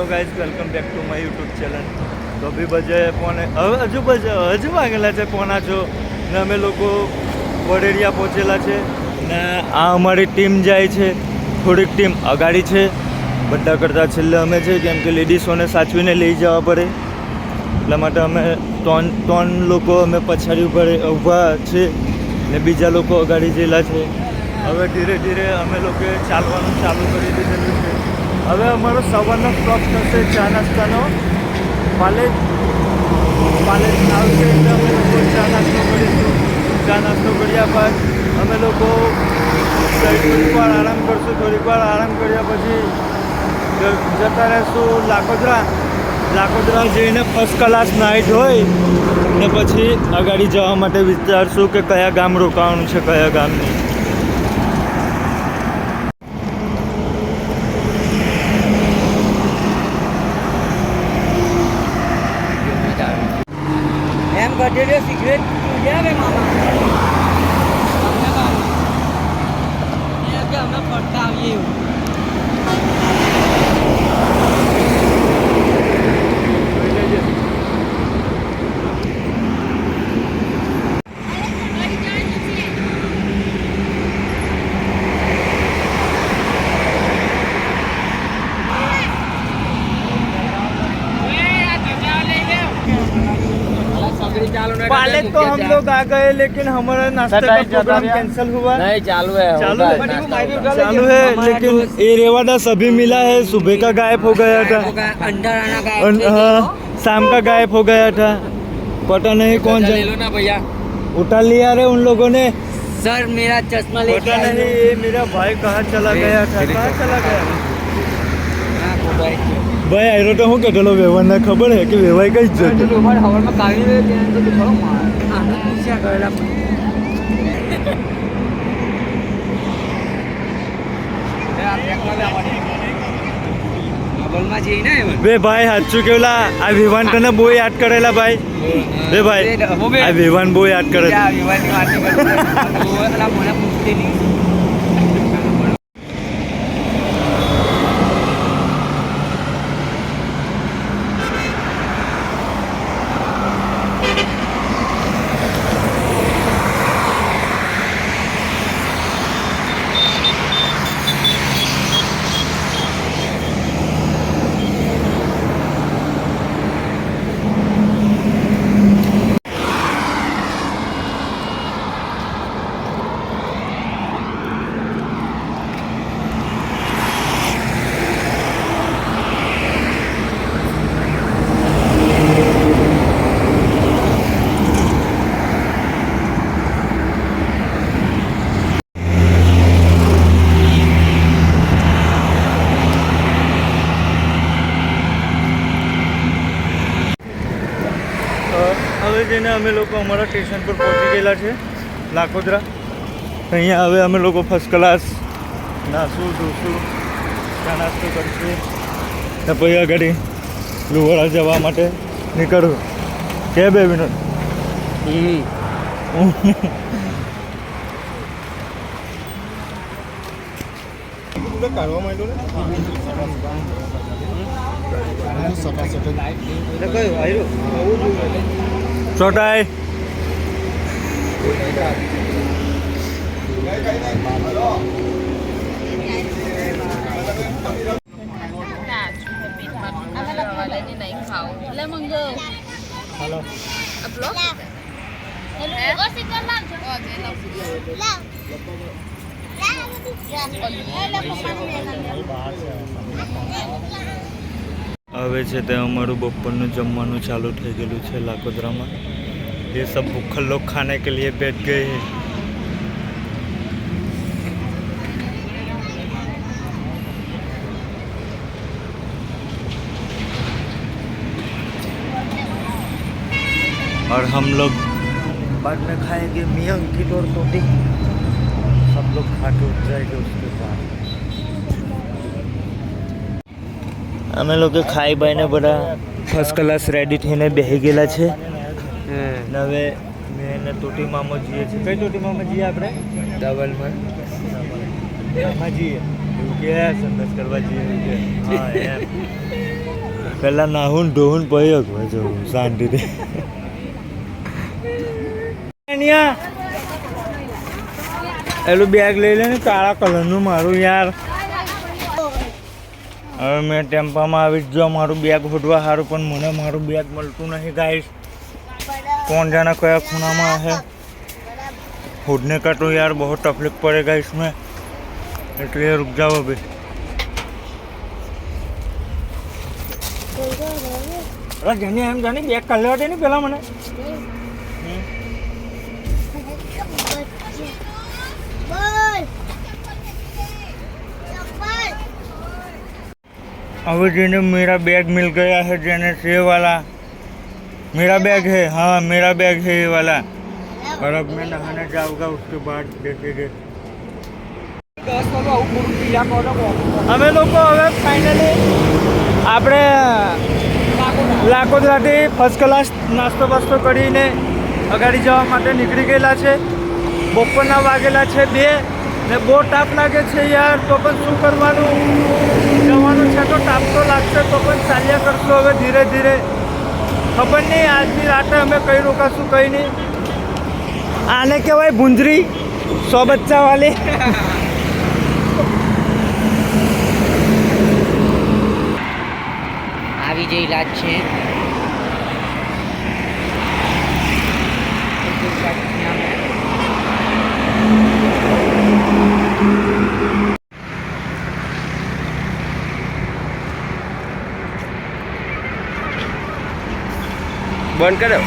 Hello guys welcome back to my YouTube channel. तो अभी बजे पौने હજુ વાગેલા છે પોણા છો ને અમે લોકો વડેરિયા પહોંચેલા છે ને આ અમારી ટીમ જાય છે, થોડીક ટીમ અગાડી છે, બધા કરતાં છેલ્લે અમે છે કેમ કે લેડીઝોને સાચવીને લઈ જવા પડે એટલા માટે અમે ત્રણ લોકો અમે પછાડી ઊભા છે ને બીજા લોકો અગાડી ગયેલા છે। હવે ધીરે ધીરે અમે લોકોએ ચાલવાનું ચાલુ કરી દીધેલું છે। હવે અમારો સવારનો સ્ટોપ થશે ચા નાસ્તાનો પાલેજ આવશે એટલે અમે લોકો ચા નાસ્તો કરીશું। ચા નાસ્તો કર્યા બાદ અમે લોકો થોડીક વાર આરામ કરશું, થોડીક વાર આરામ કર્યા પછી જતા રહેશું લાકોદરા જઈને ફર્સ્ટ ક્લાસ નાઇટ હોય ને પછી આગળ જવા માટે વિચારશું કે કયા ગામ રોકાવાનું છે કયા ગામ નહીં। એમ ગઢેડે સિગરેટ પીધા મામા અમે ફરતા આવીએ એવું। पालेज तो हम लोग आ गए लेकिन हमारा नाश्ते का प्रोग्राम कैंसिल हुआ। नहीं चालू है लेकिन ये रेवाड़ा सभी मिला है। सुबह का गायब हो गया था, अंदर आना गायब हाँ शाम का गायब हो गया था, पता नहीं कौन ले लो ना भैया। उठा लिया रे उन लोगों ने। सर मेरा चश्मा ले पता नहीं ये मेरा भाई कहाँ चला गया था, कहाँ चला गया भाई आयरो तो હું કેટલો વ્યવહારને ખબર હે કે વ્યવહાર કઈ જ છે હવારમાં કાવી રહ્યો ત્યાં તો થોડો આને પૂછ્યા કરેલા બોલમાં જઈ ને બે ભાઈ સાચું કેવલા આ વિવાન તને બહુ યાદ કરેલા ભાઈ બે ભાઈ આ વિવાન બહુ યાદ કરે વિવાનની વાત કરે મને પૂછતી નહીં। હવે જઈને અમે લોકો અમારા સ્ટેશન પર પહોંચી ગયેલા છે લાકોદરા। અહીંયા હવે અમે લોકો ફર્સ્ટ ક્લાસ નાશું ધોશું ચા નાસ્તો કરીશું ને પછી આગળ લુવાડા જવા માટે નીકળવું કે બે મિનિટ ચોટાઈ હવે છે તે અમારું બપોરનું જમવાનું ચાલુ થઈ ગયેલું છે લાકોદરામાં। ये सब भूखल लोग खाने के लिए बैठ गए हैं। और हम लोग बाद में खाएंगे मियाँ की और रोटी, सब लोग खा के उठ जाएंगे उसके बाद। અમે લોકો ખાઈ બાઈને બધા ફર્સ્ટ ક્લાસ રેડી થઈને બેસી ગયેલા છે ને હવે મેં એને તોટી મામો જઈએ છીએ। કઈ તોટી મામો જઈએ આપણે? ડબલમાં જઈએ એવું કે સંદેશ કરવા જઈએ हाँ यार પહેલા નાહું ને ધોવું ને પછી અગવા જવું શાંતિથી. અહીંયા એલું બેગ લઈ લે ને કાળા કલરનું મારું યાર. હવે મેં ટેમ્પામાં આવી જ જો મારું બેગ હોડવા સારું, પણ મને મારું બેગ મળતું નહીં ગાઈસ. કોણ જાણે કયા ખૂણામાં હે હોડને का तो यार बहुत तकलीफ पड़ेगा इसमें, इसलिए रुक जाओ अभी. अरे जानी हम जानी बैग कर लेते नहीं पहला मैंने. अभी जिन्हें मेरा बैग मिल गया है, जेने से वाला मेरा बैग है. हाँ मेरा बैग है ये वाला. और अब मैं नहाने जाऊंगा, उसके बाद देखेंगे. અમે લોકો હવે ફાઇનલી આપણે લાકોદરાથી ફર્સ્ટ ક્લાસ નાસ્તો બાસ્તો કરીને અગાડી જવા માટે નીકળી ગયેલા છે. બપોરના વાગેલા છે 2 ને બહુ તાપ લાગે છે યાર. તો પણ શું કરવાનું, જવાનું છે તો તાપ તો લાગશે, તો પણ ચાલ્યા કરશું હવે ધીરે ધીરે. ખબર નહીં આજની રાતે અમે કઈ રોકાશું કઈ નહીં. આને કહેવાય ભૂંજરી 100 બચ્ચા વાલી. આવી જે ઈલાજ છે બંધ કર્યો.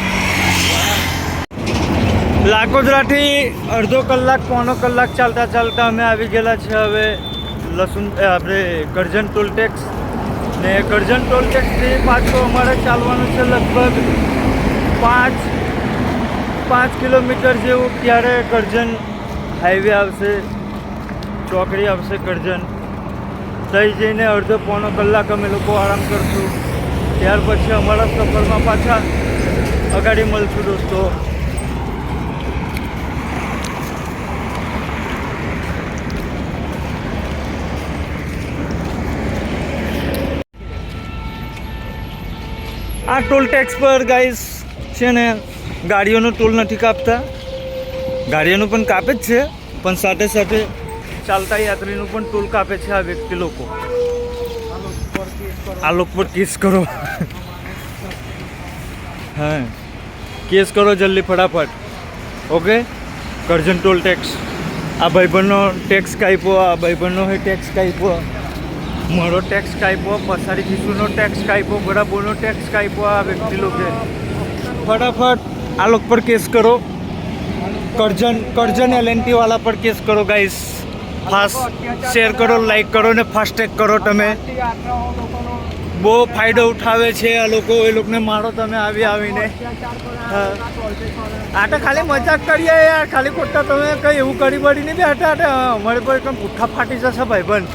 લાકોદરાથી અડધો કલાક પોણો કલાક ચાલતા ચાલતા અમે આવી ગયેલા છે હવે આપણે કરજણ ટોલ ટેક્સ. ને કરજણ ટોલ ટેક્સથી પાછું અમારે ચાલવાનું છે લગભગ 5 કિલોમીટર જેવું. ત્યારે કરજણ હાઈવે આવશે, ચોકડી આવશે કરજણ. થઈ જઈને અડધો પોણો કલાક અમે લોકો આરામ કરશું. ત્યાર પછી અમારા સફરમાં પાછા અગાડી મળશું દોસ્તો. આ ટોલ ટેક્સ પર ગાઈસ છે ને ગાડીઓનો ટોલ નથી કાપતા. ગાડીઓનું પણ કાપે જ છે, પણ સાથે સાથે ચાલતા યાત્રીનું પણ ટોલ કાપે છે આ વ્યક્તિ લોકો. આ લોકો પર કેસ કરો. હા કેસ કરો જલ્દી ફટાફટ. Okay Karjan toll tax. આ ભાઈબંધનો ટેક્સ કાપ્યો, આ ભાઈબંધનો ટેક્સ કાપ્યો, મારો ટેક્સ કાપ્યો, પસાડી શિશુનો ટેક્સ કાપ્યો, બરાબરનો ટેક્સ કાપ્યો. આ વ્યક્તિ લોકો ફટાફટ આ લોકો પર કેસ કરો. કરજણ LNT વાળા પર કેસ કરો ગાઈસ. ફાસ્ટ શેર કરો, લાઈક કરો ને ફાસ્ટેગ કરો. તમે બહુ ફાયદો ઉઠાવે છે આ લોકો. એ લોકોને મારો તમે આવીને. આ તો ખાલી મજાક કરીએ યાર, ખાલી ખોટા તમે કંઈ એવું કરી બળી નહીં બે હતા. અમારે પર એકદમ પુઠ્ઠા ફાટી જશે ભાઈબંધ,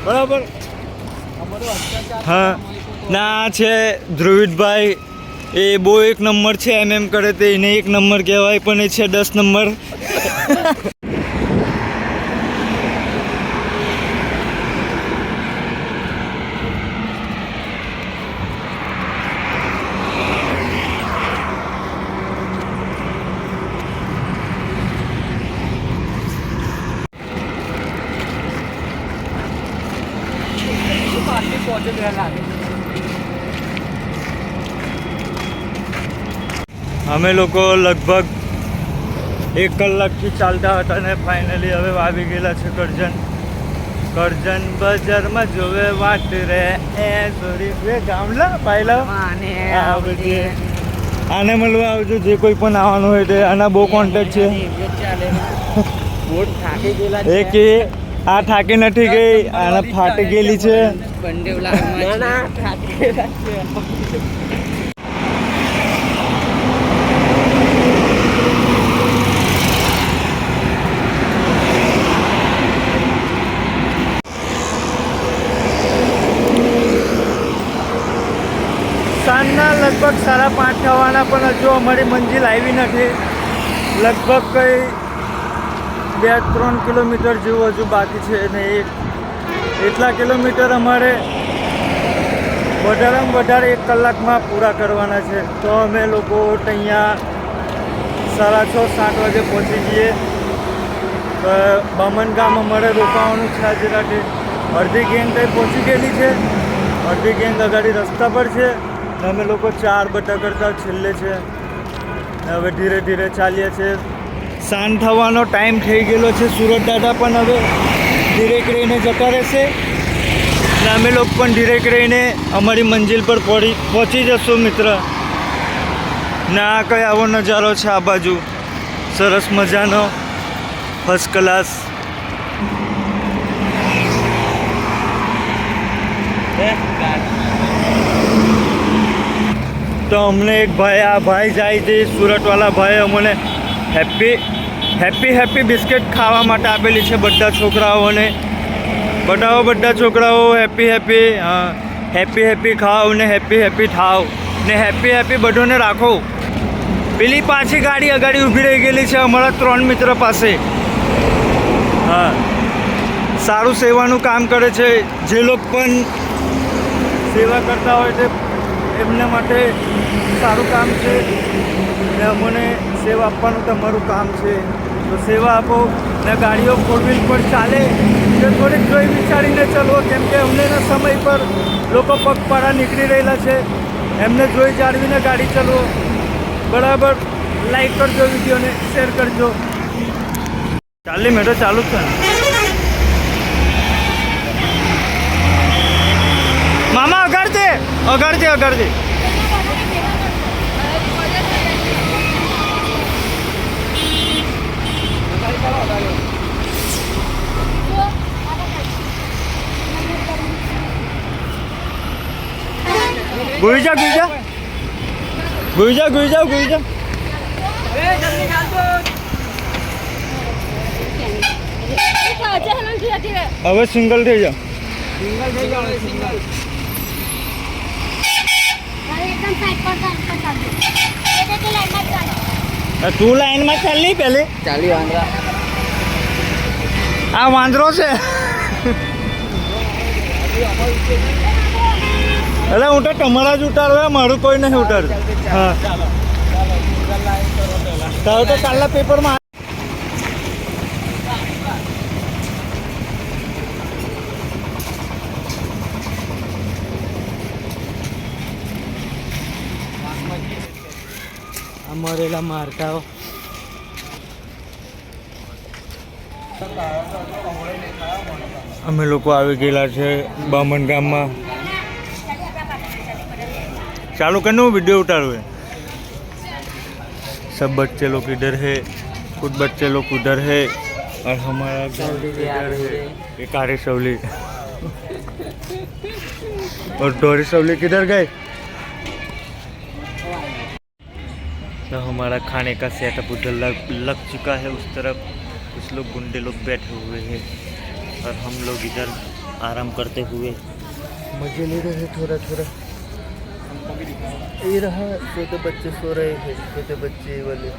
બરાબર. હા ના છે ધ્રુવિતભાઈ, એ બહુ એક નંબર છે. એમ કરે તે એને 1 નંબર કહેવાય, પણ એ છે 10 નંબર. અમે લોકો લગભગ 1 કલાકથી ચાલતા હતા ને ફાઇનલી હવે આવી ગયેલા છે કરજણ. કરજણ બજારમાં જોવે વાટ રે એ સોરી રે ગામલા પાયલા. આને મળવા આવજો જે કોઈ પણ આવવાનું હોય તે. આના બહુ કોન્ટેક્ટ છે. એ કે આ થાકી નથી ગઈ, આને ફાટી ગયેલી છે. સાંજના લગભગ 5:30 થવાના, પણ હજુ અમારી મંજિલ આવી નથી. લગભગ કંઈ 2-3 કિલોમીટર જેવું હજુ બાકી છે. અને એટલા કિલોમીટર અમારે વધારેમાં વધારે 1 કલાકમાં પૂરા કરવાના છે. તો અમે લોકો અહીંયા 6:30-7 વાગે પહોંચી જઈએ. બામણગામ અમારે રોકાવાનું છે આજે રાતે. અડધી ગેંગ કંઈ પહોંચી ગયેલી છે, અડધી ગેંગ અગાડી રસ્તા પર છે. અમે લોકો 4 બટા કરતા છેલ્લે છે. હવે ધીરે ધીરે ચાલીએ છીએ. સાંજ થવાનો ટાઈમ થઈ ગયેલો છે. સુરત દાદા પણ હવે ધીરે રહીને જતા રહેશે ને અમે લોકો પણ ધીરે રહીને અમારી મંજિલ પર પહોંચી જશું મિત્ર. ને આ કંઈ આવો નજારો છે આ બાજુ, સરસ મજાનો, ફર્સ્ટ ક્લાસ. તો અમને એક ભાઈ, આ ભાઈ જાય છે સુરતવાળા ભાઈ, અમને હેપી બિસ્કિટ ખાવા માટે આપેલી છે બધા છોકરાઓને. બતાવો બધા છોકરાઓ હેપી ખાઓ ને હેપી થાવ ને હેપી બધાને રાખો. પેલી પાછી ગાડી અગાડી ઊભી રહી ગયેલી છે અમારા 3 મિત્ર પાસે. હા, સારું સેવાનું કામ કરે છે. જે લોકો પણ સેવા કરતા હોય તે એમના માટે સારું કામ છે ને અમને સેવા આપવાનું તમારું કામ છે. તો સેવા આપો ને ગાડીઓ 4 વ્હીલ પર ચાલે તો થોડીક જોઈ વિચારીને ચલો, કેમ કે અમનેના સમય પર લોકો પગપાળા નીકળી રહેલા છે. એમને જોઈ જાળવીને ગાડી ચલાવો. બરાબર, લાઈક કરજો, વિડીયોને શેર કરજો. ચાલી મેં તો ચાલુ જ છે. મામા અગાડજે. ગુઈ જા. હવે સિંગલ થઈ જાઓ. તું લાઈનમાં ચાલી પહેલે. આ વાંદરો છે. એટલે હું તો તમારા જ ઉતારવા, મારું કોઈ નહીં ઉતારવું. હા, તારું તો કાલના પેપરમાં. મરેલા મારતાઓ. અમે લોકો આવી ગયેલા છે બામણગામમાં. चालू करने वो वीडियो उतार हुए. सब बच्चे लोग इधर है, कुछ बच्चे लोग उधर है और हमारा घर इधर है. ये कारी सवली और डोरी सवली किधर गए. तो हमारा खाने का सेटअप उधर लग चुका है. उस तरफ कुछ लोग गुंडे लोग बैठे हुए हैं और हम लोग इधर आराम करते हुए मजे ले रहे हैं थोड़ा. ये रहा, छोटे बच्चे सो रहे हैं. छोटे बच्चे वाले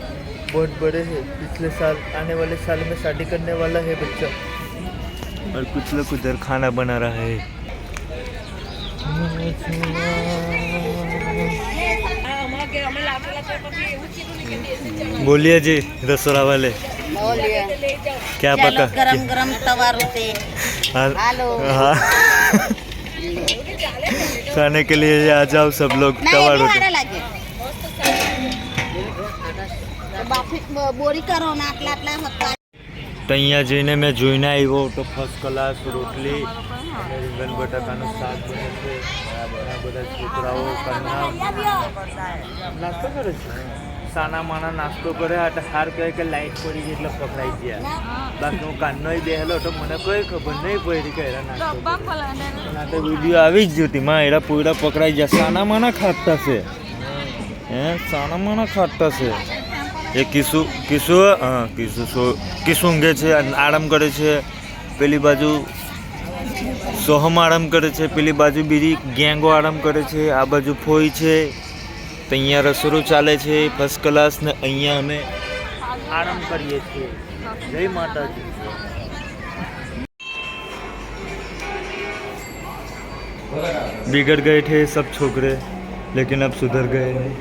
बहुत बड़े हैं. पिछले साल आने वाले साल में शादी करने वाला है बच्चा. और कुछ लोग उधर खाना बना रहा है. बोलिए जी रसोड़ा वाले, क्या पका. गरम तवा रोटी. हेलो. हाँ, खाने के लिए आ जाओ सब लोग. तवा रोटी બોરી કરો ને આટલા હતા. તો અહીંયા જઈને મેં જોઈને આવ્યો તો ફર્સ્ટ ક્લાસ રોટલી અને રીંગણ બટાકાનું શાક બને છે. આ બધા છોકરાઓ નાસ્તો કરે છે. સાના માના નાસ્તો કરે. હાર કહે કે લાઈટ પડી ગઈ એટલે પકડાઈ ગયા. બાકી હું કાનનોય બેહેલો તો મને કોઈ ખબર નહીં પડી કે એરા નાસ્તો ના તો વિડીયો આવી જ જોતી માં. એરા પૂરા પકડાઈ ગયા. સાના માના ખાતા છે. સાના માના ખાતા છે. એ કિસુ ઊંઘે છે, આરામ કરે છે. પેલી બાજુ સોહમ આરામ કરે છે. પેલી બાજુ બીજી ગેંગો આરામ કરે છે. આ બાજુ ફોઈ છે. તો અહીંયા રસોડું ચાલે છે ફર્સ્ટ ક્લાસ ને અહીંયા અમે આરામ કરીએ છીએ. જય માતાજી. बिगड़ गए थे सब छोकरे, लेकिन अब सुधर गए हैं।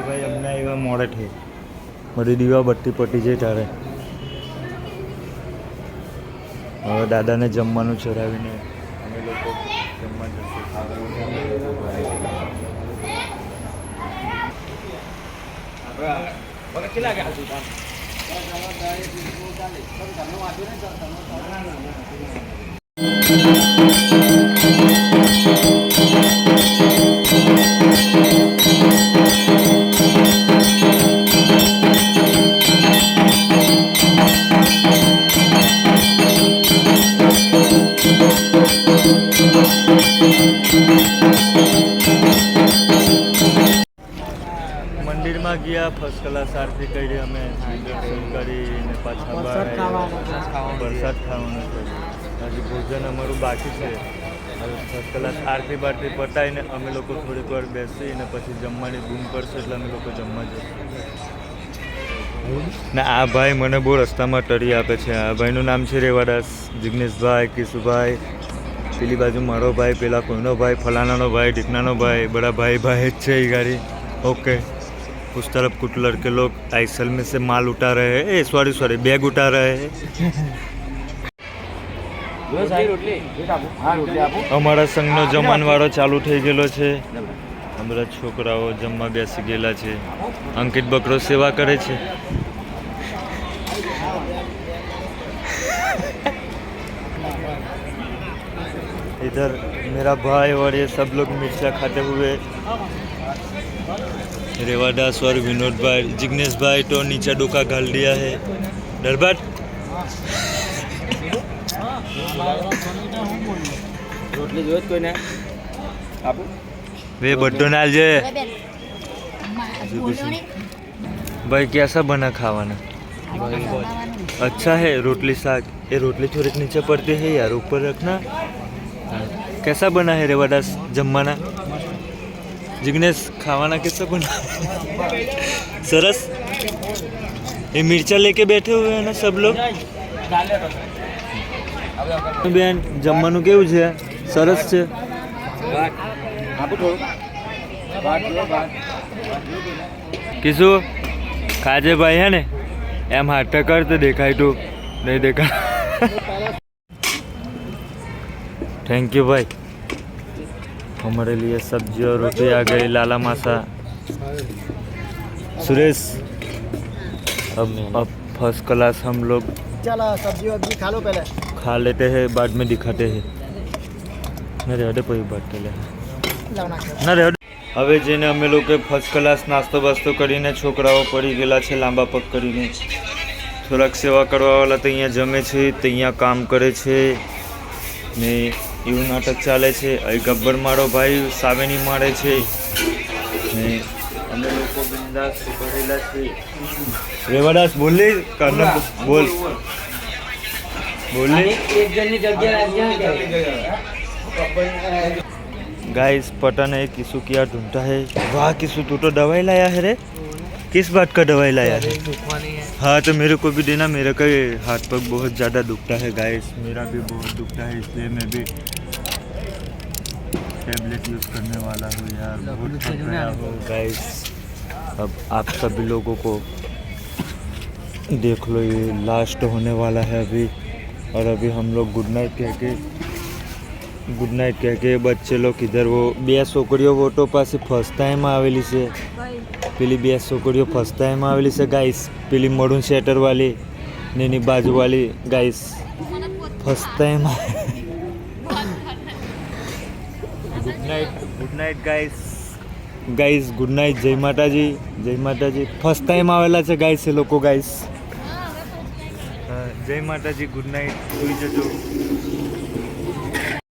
ભાઈ અમને એવા મોડે છે, બધી દીવા બત્તી પટી જાય તારે. હવે દાદાને જમવાનું ચડાવીને અમે લોકો જમવા મંદિરમાં ગયા, ફર્સ્ટ ક્લાસ આરતી કરી, અમે દર્શન કરીને પાછા બહાર પ્રસાદ ખાવાનું છે. હજી ભોજન અમારું બાકી છે. હવે ફર્સ્ટ ક્લાસ આરતી બારતી પતાવીને અમે લોકો થોડીક વાર બેસીને પછી જમવાની બૂમ કરશે એટલે અમે લોકો જમવા જઈશું. ને આ ભાઈ મને બહુ રસ્તામાં તરી આપે છે. આ ભાઈનું નામ છે રેવાદાસ, જિગ્નેશભાઈ, કિશુભાઈ. પેલી બાજુ મારો ભાઈ, પેલા કોઈનો ભાઈ, ફલાણાનો ભાઈ, ઢીકનાનો ભાઈ, બड़ा भाई भाई જ છે ये गाड़ी. ओके, उस तरफ कुछ लड़के लोग आइसल में से माल उठा रहे हैं, सॉरी बैग उठा रहे हैं. અમારા સંઘનો જમણવારો ચાલુ થઈ ગયેલો છે. અમારા છોકરાઓ જમવા બેસી ગયેલા છે. અંકિત બકરો સેવા કરે છે. इधर मेरा भाई और ये सब लोग मिर्चा खाते हुए, रेवादास और विनोद भाई, जिग्नेश भाई तो नीचे डोका घाल दिया है. दरबार वे बड्डो नाल जे भाई कैसा बना खावाना? अच्छा है. रोटली साग, ये रोटली थोड़ी नीचे पड़ती है यार, ऊपर रखना. कैसा बना है रेवादास जमवाना? जिग्नेश खावाना कैसा बना? सरस. ये मिर्चा लेके बैठे हुए हैं ना सब लोग. બેન જમવાનું કેવું છે? સરસ છે. કિશુ ખાજે ભાઈ હે ને, એમ હાથ કર તો દેખાય તું નહીં દેખાય. थैंक यू भाई. हमारे लिए सब्जी और रोटी आ गई. लाला मासा, सुरेश. अब फर्स्ट क्लास हम लोग चलो सब्जी वब्जी खा लो, पहले खा लेते हैं, बाद में दिखाते हैं. ना रे कोई बात ले ના રે. હવે જઈને અમે લોકો ફર્સ્ટ ક્લાસ નાસ્તો બાસ્તો કરીને છોકરાઓ પડી ગયેલા છે લાંબા પગ કરીને. થોડાક સેવા કરવાવાળા તો અહીંયા જમે છે, તો અહીંયા કામ કરે છે ને એવું નાટક ચાલે છે. અહીં ગબ્બર મારો ભાઈ સાવેની મારે છે ને અમે લોકો બિંદાસ ભરેલા છે. રેવાદાસ બોલ બોલ गाइस पता नहीं किसु क्या ढूंढता है. वाह किसु, तू तो दवाई लाया है रे. किस बात का दवाई लाया है? हाँ तो मेरे को भी देना. मेरे का हाथ पग बहुत ज़्यादा दुखता है गाइस, मेरा भी बहुत दुखता है, इसलिए मैं भी टैबलेट यूज़ करने वाला हूँ यार. बहुत थक गया हूँ गाइस. अब आप सभी लोगों को देख लो, ये लास्ट होने वाला है अभी. और अभी हम लोग गुड नाइट कह के बच्चे लोग इधर, वो બે છોકરીઓ ઓટો પાસે ફર્સ્ટ ટાઈમ આવેલી છે. પેલી બે છોકરીઓ ફર્સ્ટ ટાઈમ આવેલી છે ગાઈસ. પેલી મરૂન સ્વેટરવાળી ને એની બાજુવાળી guys first time. Good night guys good night. જય માતાજી. ફર્સ્ટ ટાઈમ આવેલા છે ગાઈસ એ લોકો. ગાઈસ જય માતાજી, ગુડ નાઇટ. સુઈ જજો.